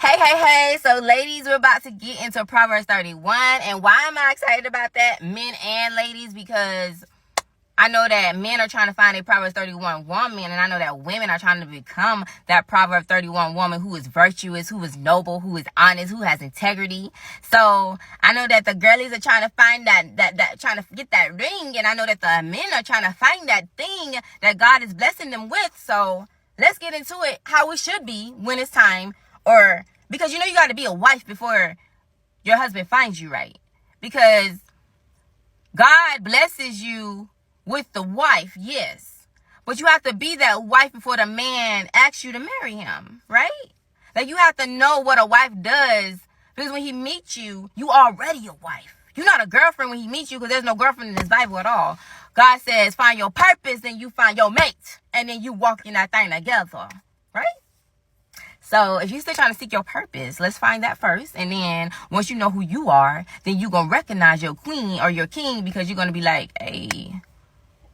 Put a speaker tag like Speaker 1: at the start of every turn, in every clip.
Speaker 1: Hey. So, ladies, we're about to get into Proverbs 31. And why am I excited about that? Men and ladies, because I know that men are trying to find a Proverbs 31 woman, and I know that women are trying to become that Proverbs 31 woman who is virtuous, who is noble, who is honest, who has integrity. So I know that the girlies are trying to find that trying to get that ring, and I know that the men are trying to find that thing that God is blessing them with. So let's get into it, how it should be when it's time, or because you got to be a wife before your husband finds you right, because God blesses you with the wife, yes, but you have to be that wife before the man asks you to marry him, right? Like, you have to know what a wife does, because when he meets you, you already a wife. You're not a girlfriend when he meets you, because there's no girlfriend in this Bible at all. God says find your purpose, then you find your mate, and then you walk in that thing together, right? So if you're still trying to seek your purpose, let's find that first. And then once you know who you are, then you're going to recognize your queen or your king, because you're going to be like, hey,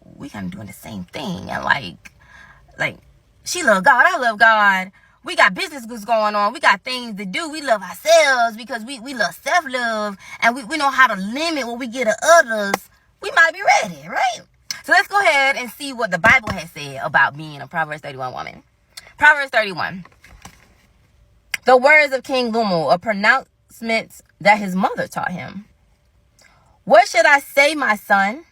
Speaker 1: we kind of doing the same thing. And like she love God, I love God. We got businesses going on. We got things to do. We love ourselves because we love self-love. And we know how to limit what we get to others. We might be ready, right? So let's go ahead and see what the Bible has said about being a Proverbs 31 woman. Proverbs 31. The words of King Lemuel, a pronouncement that his mother taught him. What should I say, my son?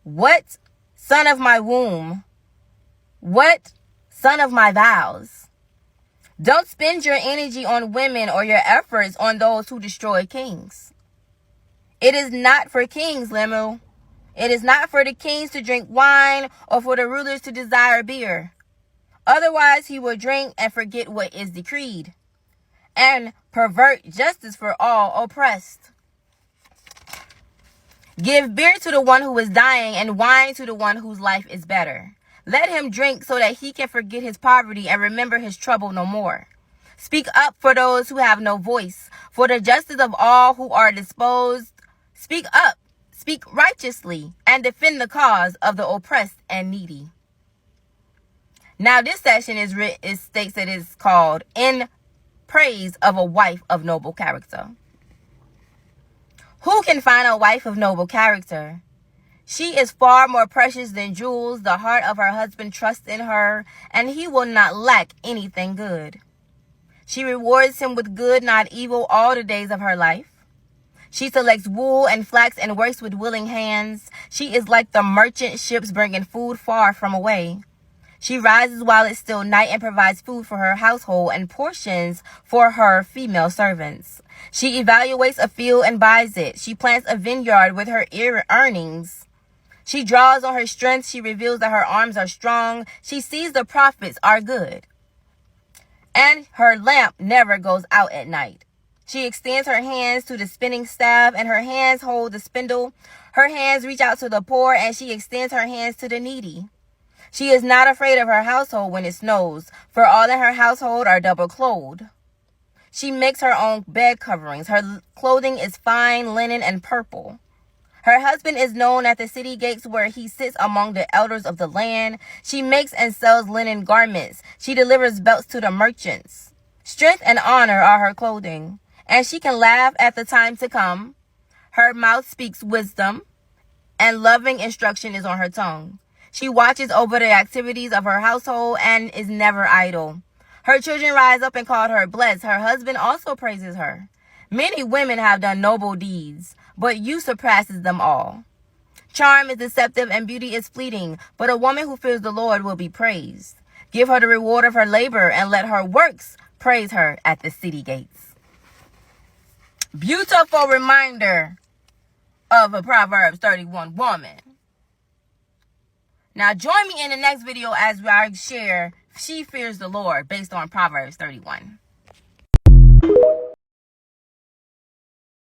Speaker 1: What son of my womb? What son of my vows? Don't spend your energy on women or your efforts on those who destroy kings. It is not for kings, Lemuel. It is not for the kings to drink wine or for the rulers to desire beer. Otherwise, he will drink and forget what is decreed, and pervert justice for all oppressed. Give beer to the one who is dying and wine to the one whose life is better. Let him drink so that he can forget his poverty and remember his trouble no more. Speak up for those who have no voice, for the justice of all who are disposed. Speak up, speak righteously, and defend the cause of the oppressed and needy. Now this section states that it's called In Praise of a Wife of Noble Character. Who can find a wife of noble character? She is far more precious than jewels. The heart of her husband trusts in her, and he will not lack anything good. She rewards him with good, not evil, all the days of her life. She selects wool and flax and works with willing hands. She is like the merchant ships bringing food far from away. She rises while it's still night and provides food for her household and portions for her female servants. She evaluates a field and buys it. She plants a vineyard with her earnings. She draws on her strength. She reveals that her arms are strong. She sees the profits are good, and her lamp never goes out at night. She extends her hands to the spinning staff, and her hands hold the spindle. Her hands reach out to the poor, and she extends her hands to the needy. She is not afraid of her household when it snows, for all in her household are double clothed. She makes her own bed coverings. Her clothing is fine linen and purple. Her husband is known at the city gates, where he sits among the elders of the land. She makes and sells linen garments. She delivers belts to the merchants. Strength and honor are her clothing, and she can laugh at the time to come. Her mouth speaks wisdom, and loving instruction is on her tongue. She watches over the activities of her household and is never idle. Her children rise up and call her blessed. Her husband also praises her. Many women have done noble deeds, but you surpasses them all. Charm is deceptive and beauty is fleeting, but a woman who fears the Lord will be praised. Give her the reward of her labor, and let her works praise her at the city gates. Beautiful reminder of a Proverbs 31 woman. Now join me in the next video as I share She Fears the Lord based on Proverbs 31.